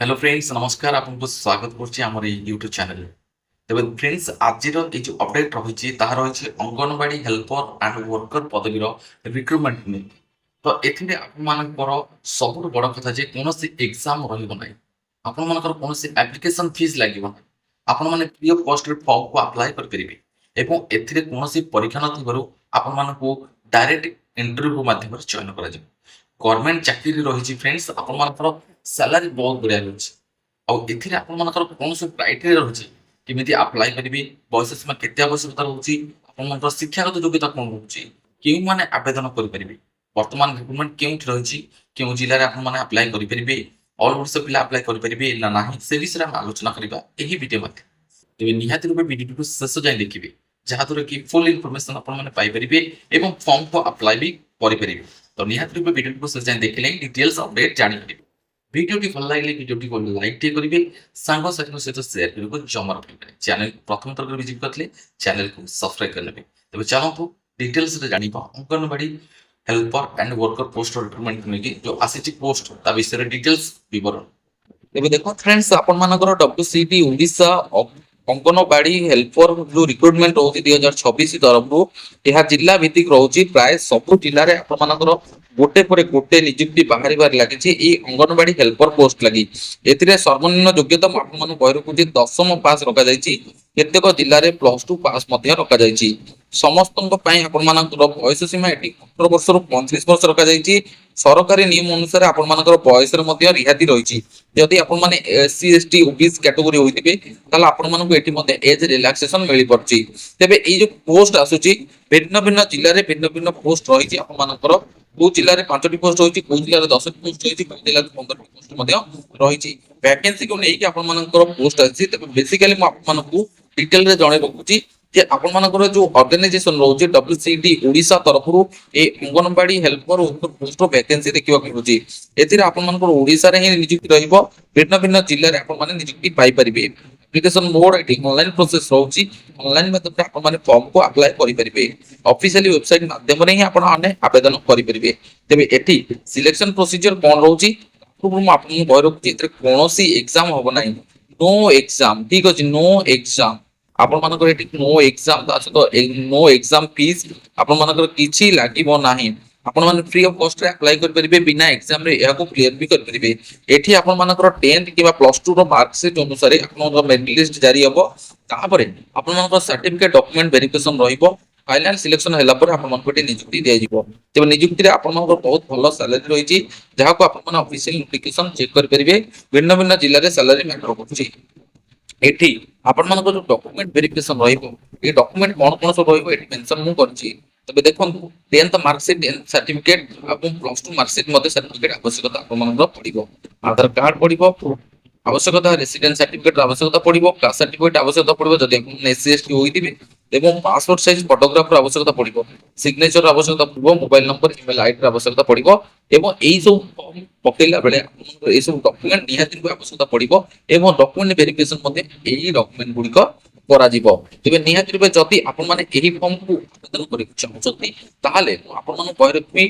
Hello friends, নমস্কার। আপনাকে স্বাগত করছি আমার এই ইউট্ୟୁବ୍ ଚ୍ୟାନେଲରେ। ତେବେ ଫ୍ରେଣ୍ଡସ୍, ଆଜିର ଏଇ ଯେଉଁ ଅପଡେଟ୍ ରହିଛି ତାହା ରହିଛି ଅଙ୍ଗନବାଡ଼ି ହେଲ୍ପର ଆଣ୍ଡ ୱାର୍କର ପଦବୀର ରିକ୍ରୁଟମେଣ୍ଟ ନେଇ। ତ ଏଥିରେ ଆପଣମାନଙ୍କର ସବୁଠୁ ବଡ଼ କଥା ଯେ କୌଣସି ଏକ୍ଜାମ୍ ରହିବ ନାହିଁ, ଆପଣମାନଙ୍କର କୌଣସି ଆପ୍ଲିକେସନ୍ ଫିସ୍ ଲାଗିବ ନାହିଁ। ଆପଣମାନେ ଫ୍ରି ଅଫ୍ କଷ୍ଟରେ ଫର୍ମକୁ ଆପ୍ଲାଏ କରିପାରିବେ ଏବଂ ଏଥିରେ କୌଣସି ପରୀକ୍ଷା ନଥିବାରୁ ଆପଣମାନଙ୍କୁ ଡାଇରେକ୍ଟ ଇଣ୍ଟରଭ୍ୟୁ ମାଧ୍ୟମରେ ଚୟନ କରାଯିବ। ଗଭର୍ଣ୍ଣମେଣ୍ଟ ଚାକିରି ରହିଛି ଫ୍ରେଣ୍ଡସ୍, ଆପଣମାନଙ୍କର ସାଲାରୀ ବହୁତ ବଢ଼ିଆ ରହିଛି। ଆଉ ଏଥିରେ ଆପଣମାନଙ୍କର କଣ ସବୁ କ୍ରାଇଟେରିଆ ରହୁଛି, କେମିତି ଆପ୍ଲାଏ କରିବେ, ବୟସ ସୀମା କେତେ ଆବଶ୍ୟକତା ରହୁଛି, ଆପଣମାନଙ୍କର ଶିକ୍ଷାଗତ ଯୋଗ୍ୟତା କଣ ରହୁଛି, କେଉଁମାନେ ଆବେଦନ କରିପାରିବେ, ବର୍ତ୍ତମାନ ରିକ୍ରୁଟମେଣ୍ଟ କେଉଁଠି ରହିଛି, କେଉଁ ଜିଲ୍ଲାରେ ଆପଣମାନେ ଆପ୍ଲାଏ କରିପାରିବେ, ଅଲ୍ ଓଡ଼ିଶା ପିଲା ଆପ୍ଲାଏ କରିପାରିବେ ନା ନାହିଁ, ସେ ବିଷୟରେ ଆମେ ଆଲୋଚନା କରିବା ଏହି ଭିଡ଼ିଓ ମାଧ୍ୟମରେ। ତେବେ ନିହାତି ରୂପେ ଭିଡ଼ିଓଟିକୁ ଶେଷ ଯାଏଁ ଦେଖିବେ, ଯାହାଦ୍ୱାରା କି ଫୁଲ୍ ଇନଫର୍ମେସନ୍ ଆପଣମାନେ ପାଇପାରିବେ ଏବଂ ଫର୍ମକୁ ଆପ୍ଲାଏ ବି କରିପାରିବେ। ତ ନିହାତି ରୂପେ ଭିଡ଼ିଓଟିକୁ ଶେଷ ଯାଏଁ ଦେଖିଲେ ଡିଟେଲ୍ସ ଅପଡେଟ୍ ଜାଣିପାରିବେ। ভিডিওটি ভাল লাগলে ভিডিওটি লাইক টিকে করিবে, সাংসাথীଙ୍କ ସହିତ ସେୟାର କରିବାକୁ ଜମା ରଖିବେନି। ଚ୍ୟାନେଲ ପ୍ରଥମ ଥର କରି ଭିଜିଟ୍ କରିଥିଲେ ଚ୍ୟାନେଲକୁ ସବସ୍କ୍ରାଇବ କରିନେବେ। ତେବେ ଚାଲନ୍ତୁ ଡିଟେଲ୍ସରେ ଜାଣିବା anganwadi helper and worker post recruitment ନେଇକି ଯେଉଁ ଆସିଛି ପୋଷ୍ଟ ତା ବିଷୟରେ ଡିଟେଲ୍ସ ବିବରଣୀ। ଏବେ ଦେଖନ୍ତୁ ଫ୍ରେଣ୍ଡସ୍, ଆପଣମାନଙ୍କର WCT ଓଡ଼ିଶା ଅଙ୍ଗନବାଡ଼ି ହେଲ୍ପର ଯେଉଁ ରିକ୍ରୁଟମେଣ୍ଟ ରହୁଛି 2026 ତରଫରୁ, ଏହା ଜିଲ୍ଲା ଭିତ୍ତିକ ରହୁଛି। ପ୍ରାୟ ସବୁ ଜିଲ୍ଲାରେ ଆପଣମାନଙ୍କର ଗୋଟେ ପରେ ଗୋଟେ ନିଯୁକ୍ତି ବାହାରିବାରେ ଲାଗିଛି ଏଇ ଅଙ୍ଗନବାଡ଼ି ହେଲ୍ପର ପୋଷ୍ଟ ଲାଗି। ଏଥିରେ ସର୍ବନିମ୍ନ ଯୋଗ୍ୟତା ମୁଁ ଆପଣମାନଙ୍କୁ କହି ରଖୁଛି, 10ମ ପାସ୍ ରଖାଯାଇଛି। କେତେକ ଜିଲ୍ଲାରେ +2 ପାସ୍ ମଧ୍ୟ ରଖାଯାଇଛି। ସମସ୍ତଙ୍କ ପାଇଁ ଆପଣମାନଙ୍କର ବୟସ ସୀମା ଏଠି 18 ବର୍ଷରୁ 35 ବର୍ଷ ରଖାଯାଇଛି। ସରକାରୀ ନିୟମ ଅନୁସାରେ ଆପଣମାନଙ୍କର ବୟସରେ ମଧ୍ୟ ରିହାତି ରହିଛି। ଯଦି ଆପଣମାନେ SC ST OBC କ୍ୟାଟେଗୋରୀ ହୋଇଥିବେ ତାହେଲେ ଆପଣମାନଙ୍କୁ ଏଠି ମଧ୍ୟ ଏଜ୍ ରିଲାକ୍ସେସନ ମିଳିପାରୁଛି। ତେବେ ଏଇ ଯୋଉ ପୋଷ୍ଟ ଆସୁଛି ଭିନ୍ନ ଭିନ୍ନ ଜିଲ୍ଲାରେ ଭିନ୍ନ ଭିନ୍ନ ପୋଷ୍ଟ ରହିଛି। ଆପଣମାନଙ୍କର କୋଉ ଜିଲ୍ଲାରେ 5ଟି ପୋଷ୍ଟ ରହିଛି, କୋଉ ଜିଲ୍ଲାରେ 10ଟି ପୋଷ୍ଟ ରହିଛି, କୋଉ ଜିଲ୍ଲାରେ 15ଟି ପୋଷ୍ଟ ମଧ୍ୟ ରହିଛି। ଭ୍ୟାକେନ୍ସିକୁ ନେଇକି ଆପଣମାନଙ୍କର ପୋଷ୍ଟ ଆସିଛି। ତେବେ ବେସିକାଲି ମୁଁ ଆପଣମାନଙ୍କୁ ଡିଟେଲରେ ଜଣେଇ ରଖୁଛି ଯେ ଆପଣମାନଙ୍କର ଯୋଉ ଅର୍ଗାନାଇଜେସନ ରହୁଛି WCT ଓଡ଼ିଶା ତରଫରୁ এই অঙ্গনবাড়ি হেল্পর পোস্টর ভ্যাকেন্সি ଦେଖିବାକୁ ମିଳୁଛି। ଏଥିରେ ଆପଣମାନଙ୍କର ଓଡ଼ିଶାରେ ହିଁ ନିଯୁକ୍ତି ରହିବ। ଭିନ୍ନ ଭିନ୍ନ ଜିଲ୍ଲାରେ ଆପଣମାନେ ନିଯୁକ୍ତି ପାଇପାରିବେ। ଆପ୍ଲିକେସନ ମୋଡ୍ ଏଠି ଅନଲାଇନ ପ୍ରୋସେସ ରହୁଛି। ଅନଲାଇନ ମାଧ୍ୟମରେ ଆପଣମାନେ ଫର୍ମକୁ ଆପ୍ଲାଏ କରିପାରିବେ। ଅଫିସିଆଲି ୱେବସାଇଟ ମାଧ୍ୟମରେ ହିଁ ଆପଣମାନେ ଆବେଦନ କରିପାରିବେ। ତେବେ ଏଠି ସିଲେକ୍ସନ ପ୍ରୋସିଜିଅର କ'ଣ ରହୁଛି ମୁଁ ଆପଣଙ୍କୁ କହି ରଖୁଛି, ଏଥିରେ କୌଣସି ଏକ୍ସାମ ହବ ନାହିଁ। ନୋ ଏକ୍ସାମ, ଠିକ ଅଛି, ନୋ ଏକ୍ସାମ। ଆପଣମାନଙ୍କର ଏଠି ନୋ ଏକ୍ସାମ, ତା ସହିତ ନୋ ଏକ୍ସାମ ଫିସ୍ ଆପଣମାନଙ୍କର କିଛି ଲାଗିବ ନାହିଁ। ଆପଣମାନେ ଫ୍ରି ଅଫ୍ କଷ୍ଟରେ ଆପ୍ଲାଏ କରିପାରିବେ, ବିନା ଏକ୍ସାମରେ ଏହାକୁ କ୍ଲିୟର ବି କରିପାରିବେ। ଏଠି ଆପଣମାନଙ୍କର 10th କିମ୍ବା +2 ର ମାର୍କସିଟ୍ ଅନୁସାରେ ଆପଣଙ୍କର ମେରିଟ୍ ଲିଷ୍ଟ ଜାରି ହେବ। ତାପରେ ଆପଣମାନଙ୍କର ସାର୍ଟିଫିକେଟ ଡକୁମେଣ୍ଟ ଭେରିଫିକେସନ ରହିବ। ଫାଇନାଲ ସିଲେକ୍ସନ ହେଲା ପରେ ଆପଣମାନଙ୍କୁ ଏଠି ନିଯୁକ୍ତି ଦିଆଯିବ। ତେବେ ନିଯୁକ୍ତିରେ ଆପଣମାନଙ୍କର ବହୁତ ଭଲ ସାଲାରୀ ରହିଛି, ଯାହାକୁ ଆପଣମାନେ ଅଫିସିଆଲ ନୋଟିଫିକେସନ ଚେକ୍ କରିପାରିବେ। ଭିନ୍ନ ଭିନ୍ନ ଜିଲ୍ଲାରେ ସାଲାରୀ ମ୍ୟାଟର କରୁଛି। ଏଠି ଆପଣମାନଙ୍କର ଯୋଉ ଡକୁମେଣ୍ଟ ଭେରିଫିକେସନ ରହିବ, ଏ ଡକୁମେଣ୍ଟ କ'ଣ କ'ଣ ସବୁ ରହିବ ଏଠି ମେନସନ ମୁଁ କରିଛି। ତେବେ ଦେଖନ୍ତୁ 10th ମାର୍କସିଟ୍ ସାର୍ଟିଫିକେଟ ଏବଂ +2 ମାର୍କସିଟ୍ ମଧ୍ୟ ସାର୍ଟିଫିକେଟ ଆବଶ୍ୟକତା ଆପଣମାନଙ୍କର ପଡ଼ିବ। ଆଧାର କାର୍ଡ ପଡ଼ିବ, ଆବଶ୍ୟକତା ରେସିଡେନ୍ସ ସାର୍ଟିଫିକେଟ ଆବଶ୍ୟକତା ପଡ଼ିବ, କାଷ୍ଟ ସାର୍ଟିଫିକେଟ ଆବଶ୍ୟକତା ପଡ଼ିବ ଯଦି ଆପଣ SC ST ହୋଇଥିବେ, ଏବଂ ପାସପୋର୍ଟ ସାଇଜ ଫଟୋଗ୍ରାଫର ଆବଶ୍ୟକତା ପଡ଼ିବ, ସିଗ୍ନେଚର ଆବଶ୍ୟକତା ପଡ଼ିବ, ମୋବାଇଲ ନମ୍ବର, ଇମେଲ ଆଇଡିର ଆବଶ୍ୟକତା ପଡ଼ିବ। ଏବଂ ଏଇ ସବୁ ଫର୍ମ ପକେଇଲା ବେଳେ ଆପଣଙ୍କର ଏଇ ସବୁ ଡକୁମେଣ୍ଟ ନିହାତି ଆବଶ୍ୟକତା ପଡ଼ିବ ଏବଂ ଡକୁମେଣ୍ଟ ଭେରିଫିକେସନ ମଧ୍ୟ ଏଇ ଡକୁମେଣ୍ଟ ଗୁଡ଼ିକ କରାଯିବ। ତେବେ ନିହାତି ରୂପେ ଯଦି ଆପଣମାନେ ଏହି ଫର୍ମକୁ ଆବେଦନ କରିବାକୁ ଚାହୁଁଛନ୍ତି ତାହେଲେ ମୁଁ ଆପଣମାନଙ୍କୁ କହି ରଖିବି,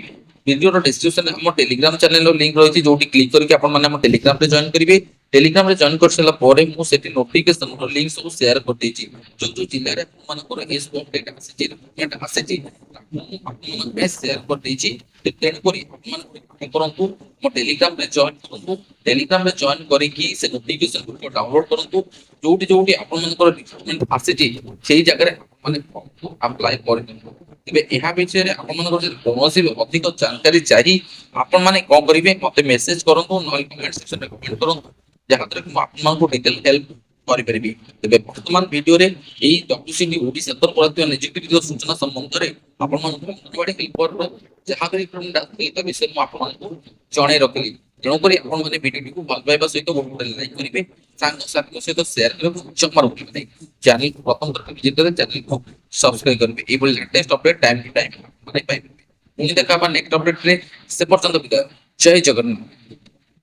ଭିଡ଼ିଓର ଡିସ୍କ୍ରିପସନରେ ଆମ ଟେଲିଗ୍ରାମ ଚ୍ୟାନେଲର ଲିଙ୍କ ରହିଛି, ଯୋଉଠି କ୍ଲିକ୍ କରିକି ଆପଣମାନେ ଆମ ଟେଲିଗ୍ରାମରେ ଜଏନ୍ କରିବେ। ଟେଲିଗ୍ରାମରେ ଜଏନ୍ କରିସାରିଲା ପରେ ମୁଁ ସେଠି ନୋଟିଫିକେସନର ଲିଙ୍କ ସବୁ ସେୟାର କରିଦେଇଛି। ଯୋଉ ଯୋଉ ଜିଲ୍ଲାରେ ଆପଣମାନଙ୍କର ଏ ସବୁ ଅପଡେଟ୍ ଆସିଛି, ଡକୁମେଣ୍ଟ ଆସିଛି, ତାକୁ ମୁଁ ଆପଣମାନଙ୍କ ପାଇଁ ସେୟାର କରିଦେଇଛି। ତେଣୁକରି ଆପଣମାନେ କ'ଣ କରନ୍ତୁ, ମୋ ଟେଲିଗ୍ରାମରେ ଜଏନ୍ କରନ୍ତୁ। ଟେଲିଗ୍ରାମରେ ଜଏନ୍ କରିକି ସେ ନୋଟିଫିକେସନ ଗୁଡ଼ିକ ଡାଉନଲୋଡ କରନ୍ତୁ। ଯୋଉଠି ଯୋଉଠି ଆପଣମାନଙ୍କର ରିକ୍ରୁଟମେଣ୍ଟ ଆସିଛି ସେଇ ଜାଗାରେ ଆପଣମାନେ ଫର୍ମକୁ ଆପ୍ଲାଏ କରିଦିଅନ୍ତୁ। ତେବେ ଏହା ବିଷୟରେ ଆପଣମାନଙ୍କର ଯଦି କୌଣସି ଅଧିକ ଜାନକାରୀ ଚାହି ଆପଣମାନେ କ'ଣ କରିବେ, ମତେ ମେସେଜ କରନ୍ତୁ, ନହେଲେ କମେଣ୍ଟ ସେକ୍ସନରେ କମେଣ୍ଟ କରନ୍ତୁ, ଯାହାଦ୍ୱାରା କି ମୁଁ ଆପଣମାନଙ୍କୁ ଡିଟେଲ ହେଲ୍ପ କରିପାରିବି। ତେବେ ବର୍ତ୍ତମାନ ଭିଡ଼ିଓରେ ଏଇ WCT ଓଡ଼ିଶା ତରଫରୁ ଆସିଥିବା ନିଯୁକ୍ତି ସୂଚନା ସମ୍ବନ୍ଧରେ ଆପଣମାନଙ୍କୁ ଅଙ୍ଗନବାଡ଼ି ହେଲ୍ପରର ଯାହା ରିକ୍ରୁଟମେଣ୍ଟ ଆସିଥିଲା ତା ବିଷୟରେ ମୁଁ ଆପଣମାନଙ୍କୁ ଜଣାଇ ରଖିଲି। ତେଣୁକରି ଆପଣମାନେ ଭିଡ଼ିଓଟିକୁ ଭଲ ପାଇବା ସହିତ ଗୋଟେ ଲାଇକ୍ କରିବେ, ସାଙ୍ଗସାଥିଙ୍କ ସହିତ ସେୟାର କରିବାକୁ ଜମା ରଖିବେ ନାହିଁ। ଚ୍ୟାନେଲକୁ ପ୍ରଥମ ଥର ଭିଜିଟ୍ କଲେ ଚ୍ୟାନେଲକୁ ସବସ୍କ୍ରାଇବ କରିବେ। ଏଇଭଳି latest update time to time ମାନେ ପାଇପାରିବେ। ପୁଣି ଦେଖା ହେବା ନେକ୍ସଟ ଅପଡେଟରେ। ସେ ପର୍ଯ୍ୟନ୍ତ ବିଦାୟ। ଜୟ ଜଗନ୍ନାଥ।